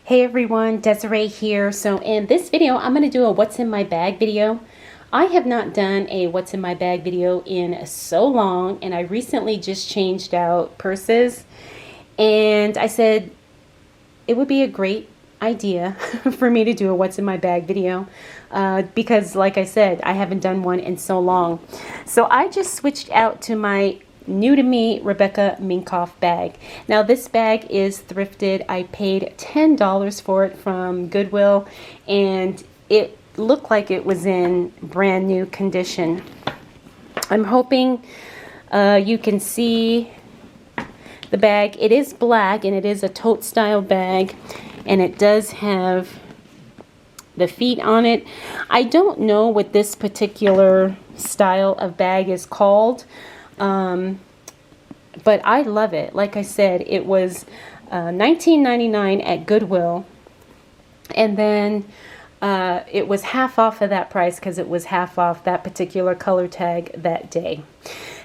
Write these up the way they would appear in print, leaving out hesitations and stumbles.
Hey everyone, Desiree here. So in this video, I'm going to do a what's in my bag video. I have not done a what's in my bag video in so long, and I recently just changed out purses, and I said it would be a great idea for me to do a what's in my bag video because like I said, I haven't done one in so long. So I just switched out to my new to me Rebecca Minkoff bag. Now this bag is thrifted. I paid $10 for it from Goodwill, and it looked like it was in brand new condition. I'm hoping you can see the bag. It is black and it is a tote style bag, and it does have the feet on it. I don't know what this particular style of bag is called. But I love it. Like I said, it was $19.99 at Goodwill, and then it was half off of that price because it was half off that particular color tag that day.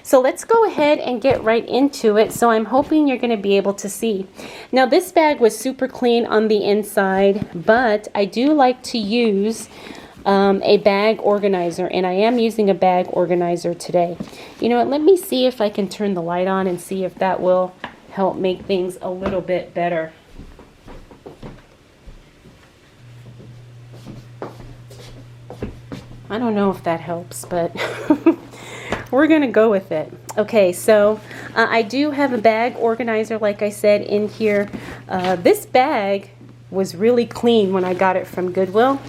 So let's go ahead and get right into it. So I'm hoping you're going to be able to see. Now this bag was super clean on the inside, but I do like to use a bag organizer, and I am using a bag organizer today. You know what, let me see if I can turn the light on and see if that will help make things a little bit better. I don't know if that helps, but we're gonna go with it. Okay, so I do have a bag organizer, like I said, in here. This bag was really clean when I got it from Goodwill,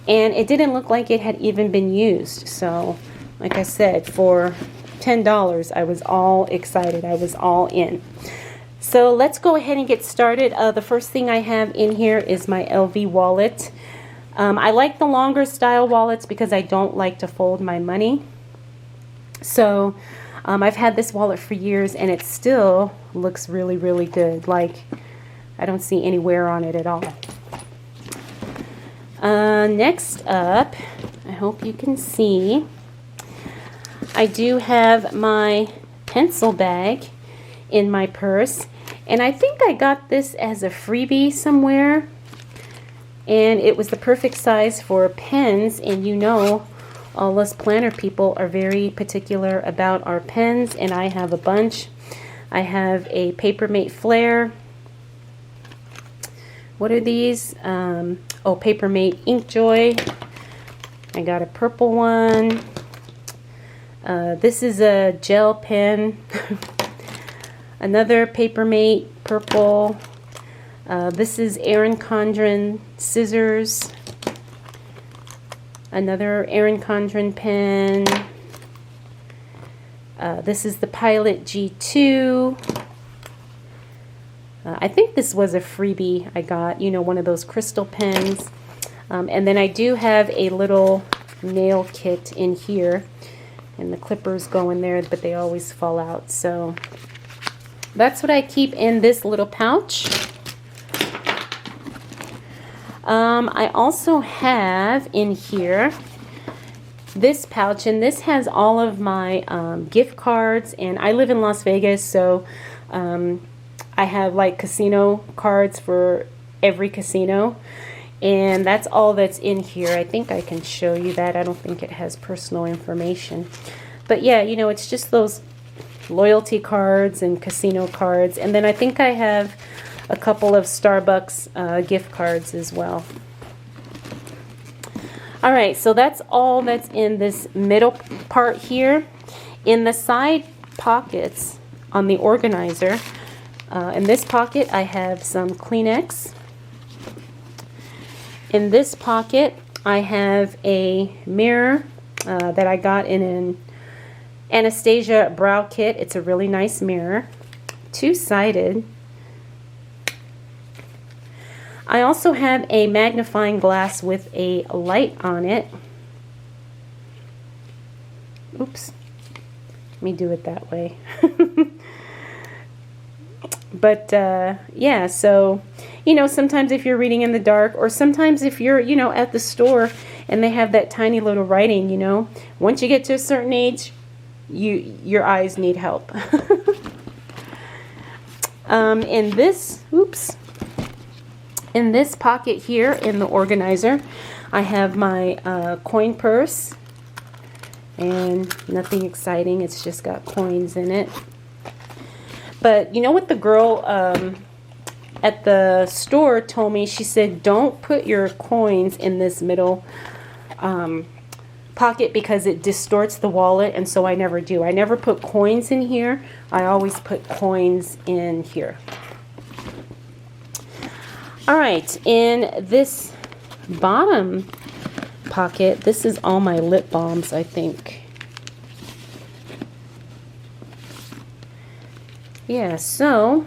and it didn't look like it had even been used. So, like I said, for $10, I was all excited. I was all in. So let's go ahead and get started. The first thing I have in here is my LV wallet. I like the longer style wallets because I don't like to fold my money. So I've had this wallet for years, and it still looks really, really good. Like, I don't see any wear on it at all. Next up, I hope you can see, I do have my pencil bag in my purse, and I think I got this as a freebie somewhere, and it was the perfect size for pens. And you know, all us planner people are very particular about our pens, and I have a bunch. I have a Papermate Flare. What are these? Oh, Papermate Inkjoy. I got a purple one. This is a gel pen. Another Papermate purple. This is Erin Condren scissors. Another Erin Condren pen. This is the Pilot G2. I think this was a freebie I got, you know, one of those crystal pens. And then I do have a little nail kit in here, and the clippers go in there, but they always fall out. So that's what I keep in this little pouch. I also have in here this pouch, and this has all of my gift cards, and I live in Las Vegas, so I have like casino cards for every casino, and that's all that's in here. I think I can show you that. I don't think it has personal information, but yeah, you know, it's just those loyalty cards and casino cards, and then I think I have a couple of Starbucks gift cards as well. All right, so that's all that's in this middle part here. In the side pockets on the organizer, in this pocket, I have some Kleenex. In this pocket, I have a mirror that I got in an Anastasia brow kit. It's a really nice mirror, two-sided. I also have a magnifying glass with a light on it. Oops, let me do it that way. But yeah, so, you know, sometimes if you're reading in the dark, or sometimes if you're, you know, at the store and they have that tiny little writing, you know, once you get to a certain age, your eyes need help. In this, oops, In this pocket here in the organizer, I have my coin purse, and nothing exciting, it's just got coins in it. But you know what the girl at the store told me? She said, don't put your coins in this middle pocket because it distorts the wallet, and so I never do. I never put coins in here. I always put coins in here. All right, in this bottom pocket, this is all my lip balms, I think. Yeah, so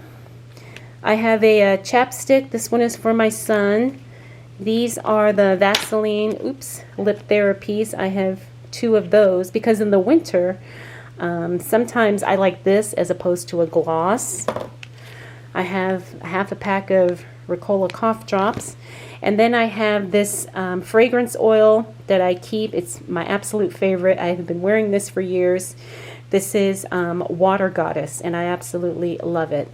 I have a chapstick. This one is for my son. These are the Vaseline, lip therapies. I have 2 of those because in the winter, sometimes I like this as opposed to a gloss. I have half a pack of Ricola cough drops. And then I have this fragrance oil that I keep. It's my absolute favorite. I have been wearing this for years. This is Water Goddess, and I absolutely love it.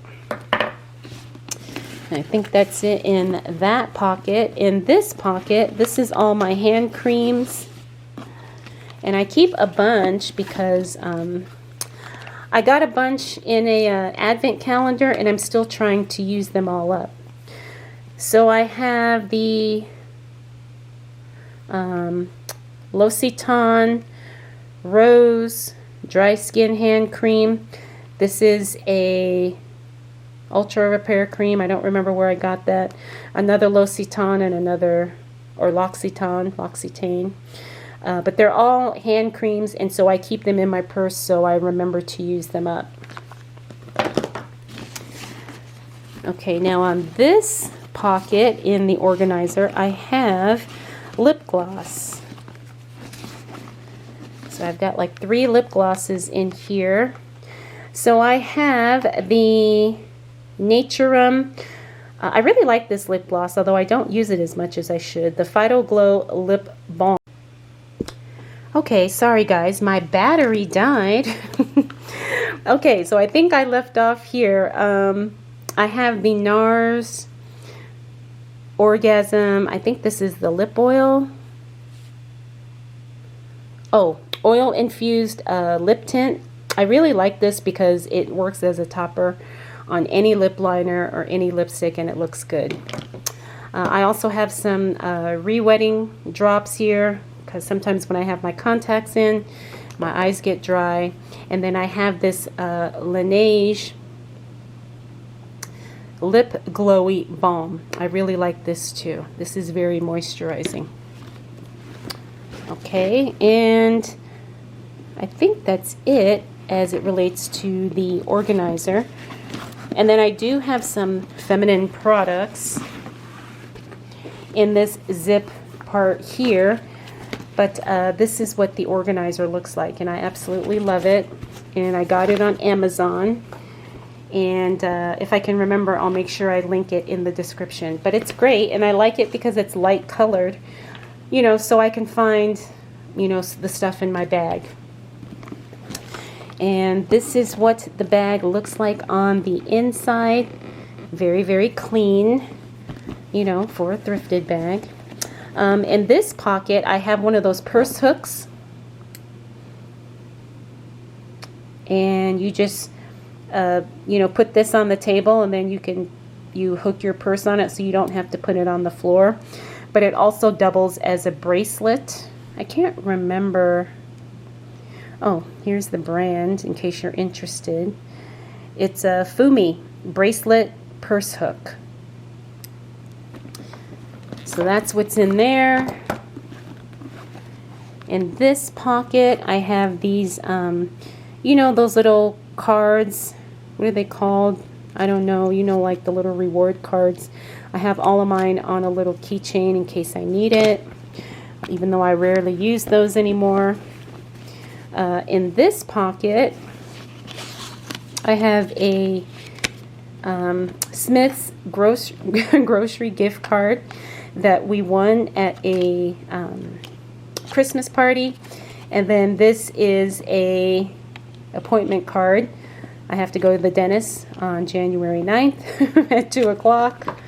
I think that's it in that pocket. In this pocket, this is all my hand creams. And I keep a bunch because I got a bunch in a advent calendar, and I'm still trying to use them all up. So I have the L'Occitane Rose Dry Skin Hand Cream. This is a Ultra Repair Cream. I don't remember where I got that. Another L'Occitane and another, or L'Occitane. But they're all hand creams, and so I keep them in my purse so I remember to use them up. Okay, now on this pocket in the organizer, I have lip gloss. So I've got like 3 lip glosses in here. So I have the Naturum. I really like this lip gloss, although I don't use it as much as I should. The Phyto Glow Lip Balm. Okay, sorry guys, my battery died. Okay, so I think I left off here. I have the NARS Orgasm. I think this is the lip oil. Oh, oil infused lip tint. I really like this because it works as a topper on any lip liner or any lipstick, and it looks good. I also have some re-wetting drops here because sometimes when I have my contacts in, my eyes get dry. And then I have this Laneige Lip Glowy Balm. I really like this too. This is very moisturizing. Okay, and I think that's it as it relates to the organizer. And then I do have some feminine products in this zip part here, but this is what the organizer looks like, and I absolutely love it. And I got it on Amazon, and if I can remember, I'll make sure I link it in the description. But it's great, and I like it because it's light colored, you know, so I can find, you know, the stuff in my bag. And this is what the bag looks like on the inside. Very, very clean, you know, for a thrifted bag. In this pocket, I have one of those purse hooks. And you just, you know, put this on the table, and then you hook your purse on it so you don't have to put it on the floor. But it also doubles as a bracelet. I can't remember. Oh, here's the brand in case you're interested. It's a Fumi bracelet purse hook. So that's what's in there. In this pocket, I have these, you know, those little cards. What are they called? I don't know. You know, like the little reward cards. I have all of mine on a little keychain in case I need it, even though I rarely use those anymore. In this pocket, I have a Smith's grocery gift card that we won at a Christmas party. And then this is a appointment card. I have to go to the dentist on January 9th at 2 o'clock.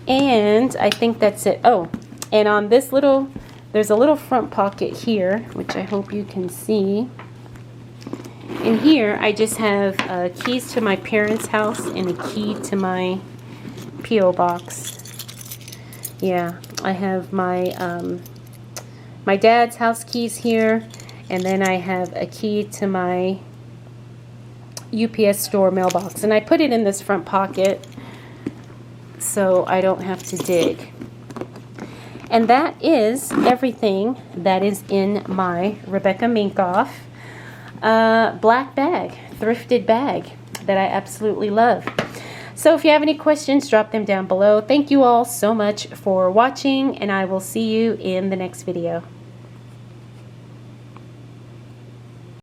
And I think that's it. Oh, and on this little, there's a little front pocket here, which I hope you can see. In here, I just have keys to my parents' house and a key to my P.O. box. Yeah, I have my my dad's house keys here, and then I have a key to my UPS store mailbox. And I put it in this front pocket so I don't have to dig. And that is everything that is in my Rebecca Minkoff black bag, thrifted bag that I absolutely love. So if you have any questions, drop them down below. Thank you all so much for watching, and I will see you in the next video.